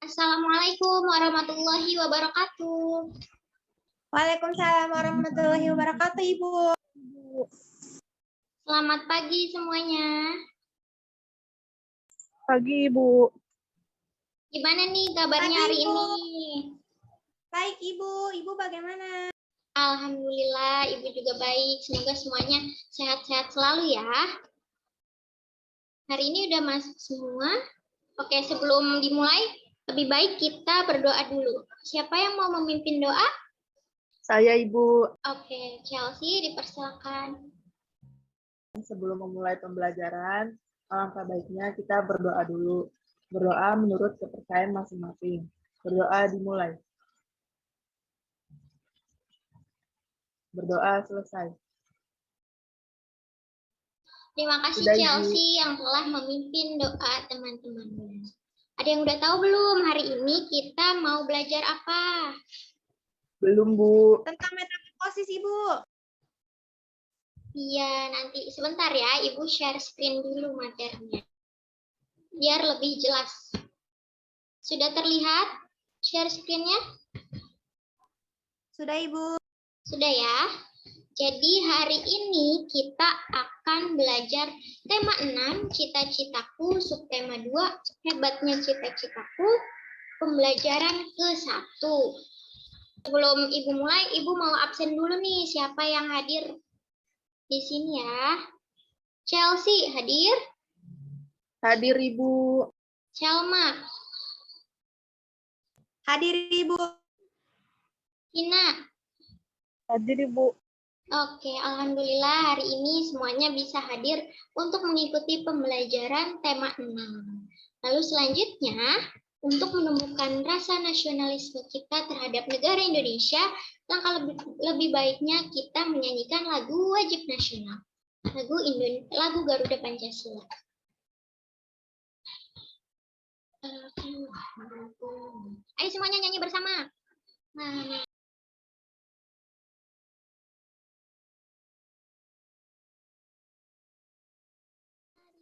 Assalamualaikum warahmatullahi wabarakatuh. Waalaikumsalam warahmatullahi wabarakatuh, Ibu. Selamat pagi semuanya. Pagi, Ibu. Gimana nih kabarnya hari ini? Baik, Ibu. Ibu bagaimana? Alhamdulillah, Ibu juga baik. Semoga semuanya sehat-sehat selalu ya. Hari ini udah masuk semua. Oke, sebelum dimulai, lebih baik kita berdoa dulu. Siapa yang mau memimpin doa? Saya, Ibu. Oke, Chelsea, dipersilakan. Sebelum memulai pembelajaran, alangkah baiknya kita berdoa dulu. Berdoa menurut kepercayaan masing-masing. Berdoa dimulai. Berdoa selesai. Terima kasih Sudah, Chelsea Ibu. yang telah memimpin doa teman-temannya. Ada yang udah tahu belum hari ini kita mau belajar apa? Belum, Bu. Tentang metamorfosis, Ibu. Iya, nanti sebentar ya, Ibu share screen dulu materinya. Biar lebih jelas. Sudah terlihat share screen-nya? Sudah, Ibu. Sudah ya. Jadi hari ini kita akan belajar tema 6, cita-citaku, subtema 2, hebatnya cita-citaku, pembelajaran ke-1. Sebelum Ibu mulai, Ibu mau absen dulu nih, siapa yang hadir di sini ya. Chelsea hadir? Hadir, Ibu. Chelma? Hadir, Ibu. Tina? Hadir, Ibu. Oke, alhamdulillah hari ini semuanya bisa hadir untuk mengikuti pembelajaran tema 6. Lalu selanjutnya, untuk menumbuhkan rasa nasionalisme kita terhadap negara Indonesia, langkah lebih baiknya kita menyanyikan lagu wajib nasional, lagu Garuda Pancasila. Ayo semuanya nyanyi bersama. Nah.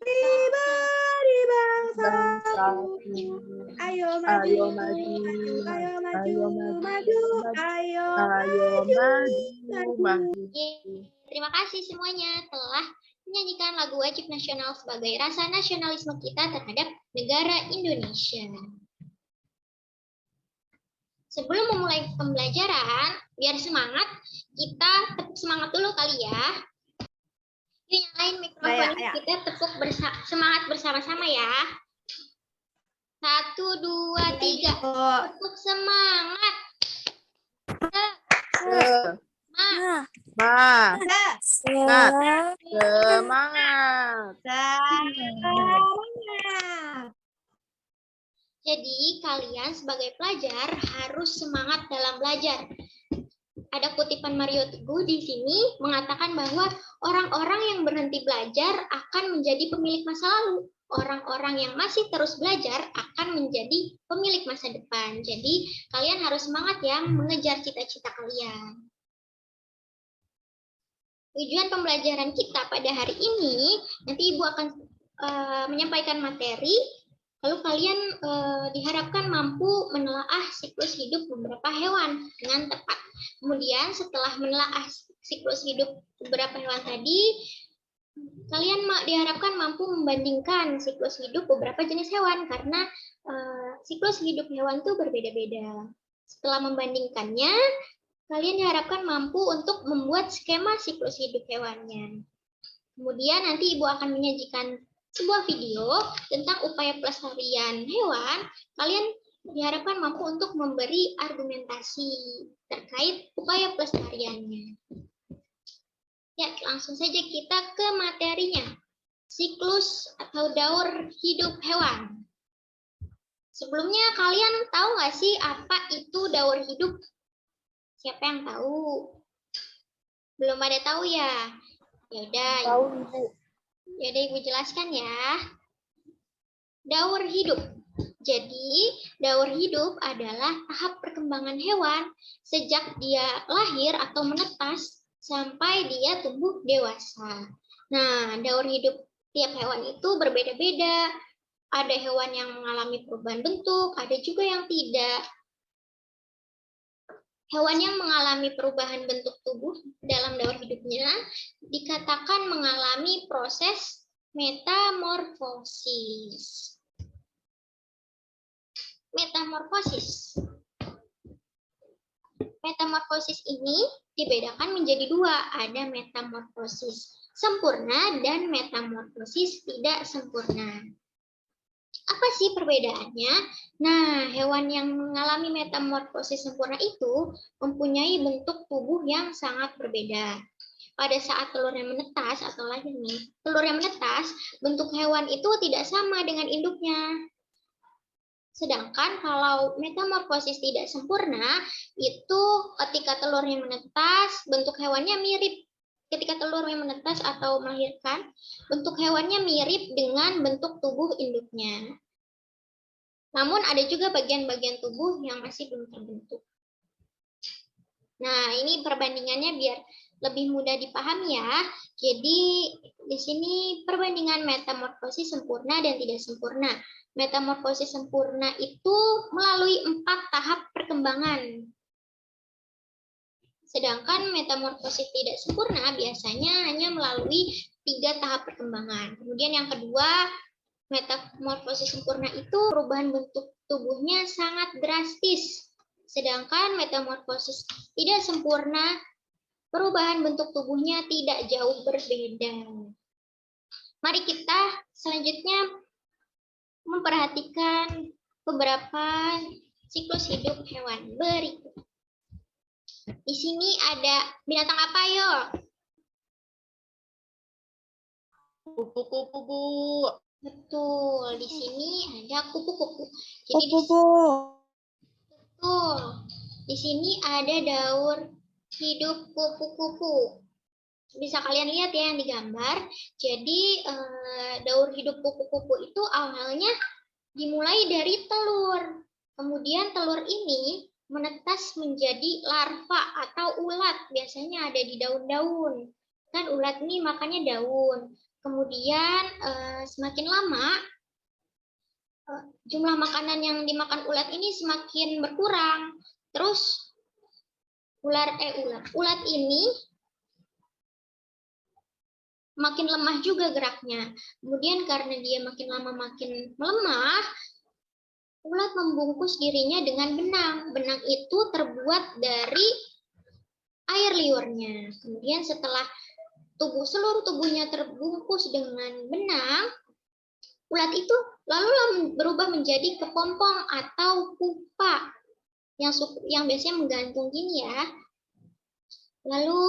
Di bangsa, ayo maju, Ayo maju, ayo maju, ayo maju, maju, ayo maju. Terima kasih semuanya telah menyanyikan lagu wajib nasional sebagai rasa nasionalisme kita terhadap negara Indonesia. Sebelum memulai pembelajaran, biar semangat, kita tepuk semangat dulu kali ya. Yuk nyalain mikrofon, kita tepuk semangat bersama-sama ya. 1, 2, 3. Tepuk semangat. Semangat. Jadi kalian sebagai pelajar harus semangat dalam belajar. Ada kutipan Mario Teguh di sini mengatakan bahwa orang-orang yang berhenti belajar akan menjadi pemilik masa lalu. Orang-orang yang masih terus belajar akan menjadi pemilik masa depan. Jadi kalian harus semangat ya mengejar cita-cita kalian. Tujuan pembelajaran kita pada hari ini, nanti Ibu akan menyampaikan materi, lalu kalian diharapkan mampu menelaah siklus hidup beberapa hewan dengan tepat. Kemudian setelah menelaah siklus hidup beberapa hewan tadi, kalian diharapkan mampu membandingkan siklus hidup beberapa jenis hewan, karena siklus hidup hewan itu berbeda-beda. Setelah membandingkannya, kalian diharapkan mampu untuk membuat skema siklus hidup hewannya. Kemudian nanti Ibu akan menyajikan sebuah video tentang upaya pelestarian hewan. Kalian diharapkan mampu untuk memberi argumentasi terkait upaya pelestariannya. Ya, langsung saja kita ke materinya. Siklus atau daur hidup hewan. Sebelumnya kalian tahu nggak sih apa itu daur hidup? Siapa yang tahu? Belum ada tahu ya? Yaudah, Tahu, Ibu. Yaudah Ibu jelaskan ya. Daur hidup. Jadi, daur hidup adalah tahap perkembangan hewan sejak dia lahir atau menetas sampai dia tumbuh dewasa. Nah, daur hidup tiap hewan itu berbeda-beda. Ada hewan yang mengalami perubahan bentuk, ada juga yang tidak. Hewan yang mengalami perubahan bentuk tubuh dalam daur hidupnya dikatakan mengalami proses metamorfosis. Metamorfosis ini dibedakan menjadi dua, ada metamorfosis sempurna dan metamorfosis tidak sempurna. Apa sih perbedaannya? Nah, hewan yang mengalami metamorfosis sempurna itu mempunyai bentuk tubuh yang sangat berbeda. Pada saat telurnya menetas atau lahir nih, telur yang menetas, bentuk hewan itu tidak sama dengan induknya. Sedangkan kalau metamorfosis tidak sempurna, itu ketika telurnya menetas, bentuk hewannya mirip. Ketika telurnya menetas atau melahirkan, bentuk hewannya mirip dengan bentuk tubuh induknya. Namun ada juga bagian-bagian tubuh yang masih belum terbentuk. Nah, ini perbandingannya biar lebih mudah dipahami ya. Jadi di sini perbandingan metamorfosis sempurna dan tidak sempurna. Metamorfosis sempurna itu melalui 4 tahap perkembangan. Sedangkan metamorfosis tidak sempurna biasanya hanya melalui 3 tahap perkembangan. Kemudian yang kedua, metamorfosis sempurna itu perubahan bentuk tubuhnya sangat drastis. Sedangkan metamorfosis tidak sempurna, perubahan bentuk tubuhnya tidak jauh berbeda. Mari kita selanjutnya memperhatikan beberapa siklus hidup hewan berikut. Di sini ada binatang apa, yo? Kupu-kupu, Bu. Betul, di sini ada kupu-kupu. Jadi betul. Di sini ada daur hidup kupu-kupu. Bisa kalian lihat ya yang digambar. Jadi daur hidup kupu-kupu itu awalnya dimulai dari telur. Kemudian telur ini menetas menjadi larva atau ulat. Biasanya ada di daun-daun. Kan ulat ini makannya daun. Kemudian semakin lama jumlah makanan yang dimakan ulat ini semakin berkurang. Terus ulat ini makin lemah juga geraknya. Kemudian karena dia makin lama makin melemah, ulat membungkus dirinya dengan benang. Benang itu terbuat dari air liurnya. Kemudian setelah seluruh tubuhnya terbungkus dengan benang, ulat itu lalu berubah menjadi kepompong atau pupa yang biasanya menggantung gini ya. Lalu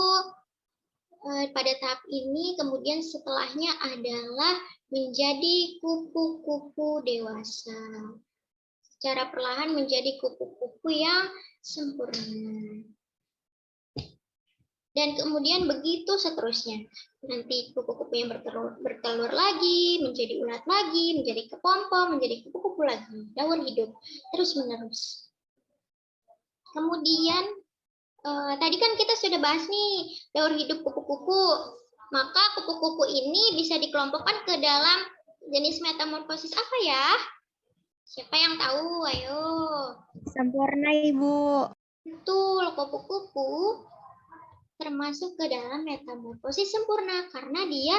pada tahap ini kemudian setelahnya adalah menjadi kupu-kupu dewasa. Secara perlahan menjadi kupu-kupu yang sempurna. Dan kemudian begitu seterusnya. Nanti kupu-kupu yang bertelur lagi, menjadi ulat lagi, menjadi kepompong, menjadi kupu-kupu lagi. Daur hidup terus-menerus. Kemudian tadi kan kita sudah bahas nih daur hidup kupu-kupu. Maka kupu-kupu ini bisa dikelompokkan ke dalam jenis metamorfosis apa ya? Siapa yang tahu? Ayo. Sempurna, Ibu. Betul, kupu-kupu termasuk ke dalam metamorfosis sempurna karena dia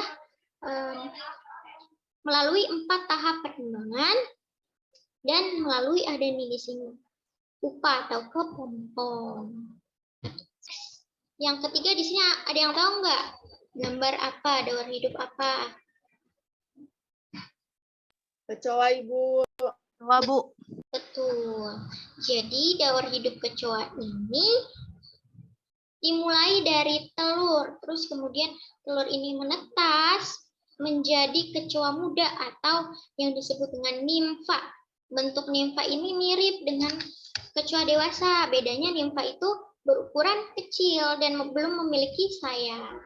melalui 4 tahap perkembangan dan melalui ada nih di sini pupa atau kepompong. Yang ketiga di sini ada yang tahu nggak gambar apa, daur hidup apa? Kecoa, Ibu. Kecoa, Bu. Betul. Jadi daur hidup kecoa ini dimulai dari telur, terus kemudian telur ini menetas menjadi kecoa muda atau yang disebut dengan nimfa. Bentuk nimfa ini mirip dengan kecoa dewasa, bedanya nimfa itu berukuran kecil dan belum memiliki sayap.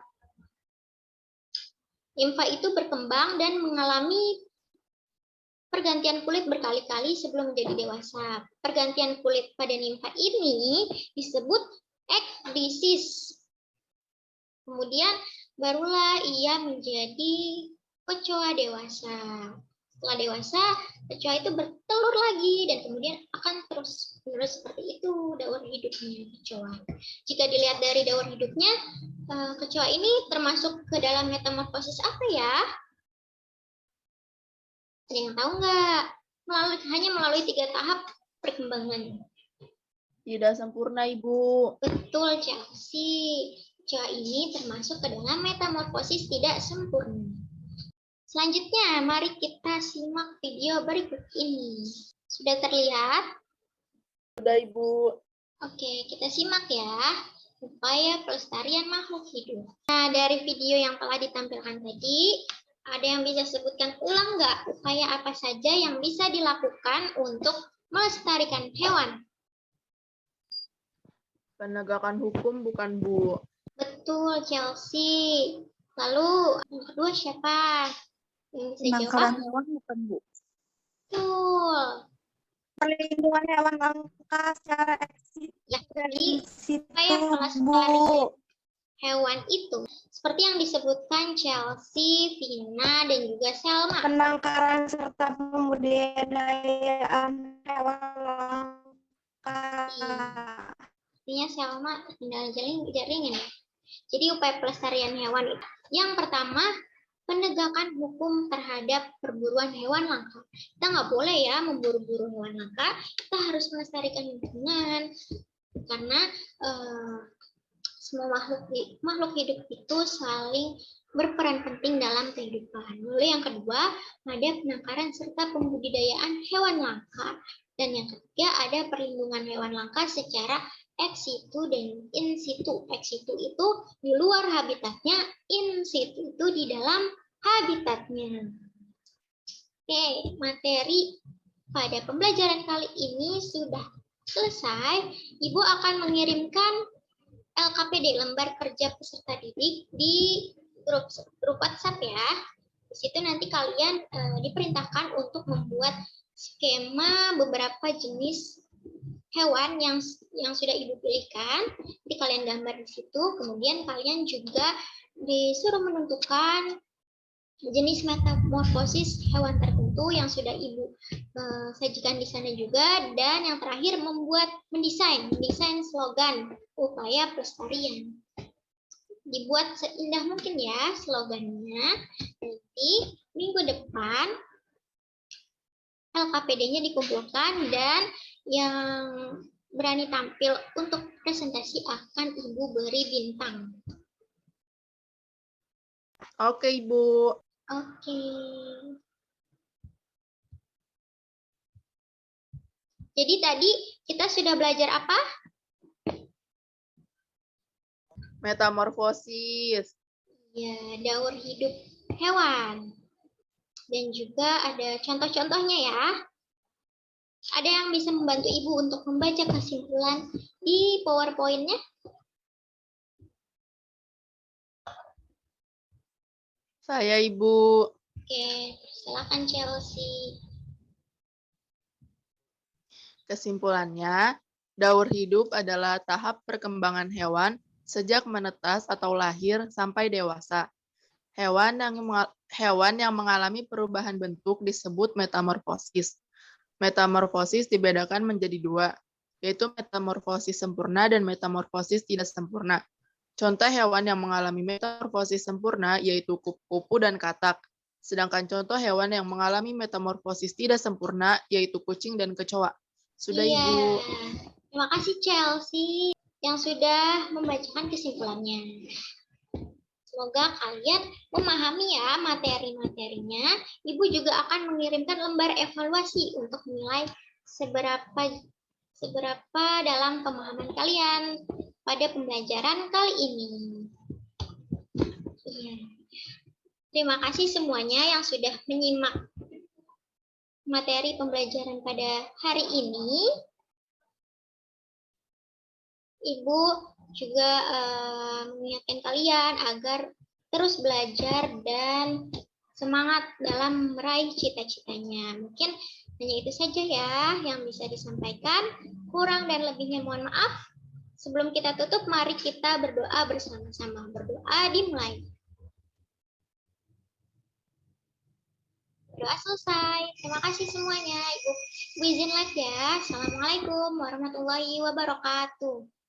Nimfa itu berkembang dan mengalami pergantian kulit berkali-kali sebelum menjadi dewasa. Pergantian kulit pada nimfa ini disebut ekdisis. Kemudian barulah ia menjadi kecoa dewasa. Setelah dewasa, kecoa itu bertelur lagi dan kemudian akan terus seperti itu daur hidupnya kecoa. Jika dilihat dari daur hidupnya, kecoa ini termasuk ke dalam metamorfosis apa ya? Ada yang tahu nggak? Hanya melalui 3 tahap perkembangan. Tidak sempurna, Ibu. Betul, Chelsea. Kecoa ini termasuk ke dalam metamorfosis tidak sempurna. Selanjutnya, mari kita simak video berikut ini. Sudah terlihat? Sudah, Ibu. Oke, kita simak ya. Upaya pelestarian makhluk hidup. Nah, dari video yang telah ditampilkan tadi, ada yang bisa sebutkan ulang nggak upaya apa saja yang bisa dilakukan untuk melestarikan hewan? Penegakan hukum bukan, Bu. Betul, Chelsea. Lalu, yang kedua siapa? Yang bisa Penangkaran jawab? hewan bukan, Bu. Betul. Perlindungan hewan langka secara Ya, jadi eksplisit, upaya pelestarian Bu. hewan itu seperti yang disebutkan Chelsea, Vina, dan juga Selma. Penangkaran serta pembudidayaan hewan langka. Artinya Selma tinggal jaringin ya. Jadi upaya pelestarian hewan itu. Yang pertama, penegakan hukum terhadap perburuan hewan langka. Kita nggak boleh ya memburu-buru hewan langka. Kita harus melestarikan lingkungan karena semua makhluk hidup itu saling berperan penting dalam kehidupan. Lalu yang kedua, ada penangkaran serta pembudidayaan hewan langka. Dan yang ketiga, ada perlindungan hewan langka secara ex situ dan in situ. Ex situ itu di luar habitatnya, in situ itu di dalam habitatnya. Oke, materi pada pembelajaran kali ini sudah selesai. Ibu akan mengirimkan LKPD, lembar kerja peserta didik, di grup WhatsApp ya. Di situ nanti kalian diperintahkan untuk membuat skema beberapa jenis hewan yang sudah Ibu pilihkan. Nanti kalian gambar di situ, kemudian kalian juga disuruh menentukan jenis metamorfosis hewan tertentu yang sudah Ibu sajikan di sana juga, dan yang terakhir mendesain slogan upaya pelestarian. Dibuat seindah mungkin ya slogannya. Nanti minggu depan LKPD-nya dikumpulkan dan yang berani tampil untuk presentasi akan Ibu beri bintang. Oke, Ibu. Oke. Jadi tadi kita sudah belajar apa? Metamorfosis. Ya, daur hidup hewan. Dan juga ada contoh-contohnya ya. Ada yang bisa membantu Ibu untuk membaca kesimpulan di PowerPoint-nya? Saya, Ibu. Oke, silakan Chelsea. Kesimpulannya, daur hidup adalah tahap perkembangan hewan sejak menetas atau lahir sampai dewasa. Hewan yang mengalami perubahan bentuk disebut metamorfosis. Metamorfosis dibedakan menjadi 2, yaitu metamorfosis sempurna dan metamorfosis tidak sempurna. Contoh hewan yang mengalami metamorfosis sempurna yaitu kupu-kupu dan katak. Sedangkan contoh hewan yang mengalami metamorfosis tidak sempurna yaitu kucing dan kecoa. Sudah, Iya. Ibu. Terima kasih Chelsea yang sudah membacakan kesimpulannya. Semoga kalian memahami ya materi-materinya. Ibu juga akan mengirimkan lembar evaluasi untuk menilai seberapa dalam pemahaman kalian pada pembelajaran kali ini. Iya. Terima kasih semuanya yang sudah menyimak materi pembelajaran pada hari ini. Ibu juga mengingatkan kalian agar terus belajar dan semangat dalam meraih cita-citanya. Mungkin hanya itu saja ya yang bisa disampaikan. Kurang dan lebihnya mohon maaf. Sebelum kita tutup, mari kita berdoa bersama-sama. Berdoa dimulai. Berdoa selesai. Terima kasih semuanya. Ibu izin live ya. Assalamualaikum warahmatullahi wabarakatuh.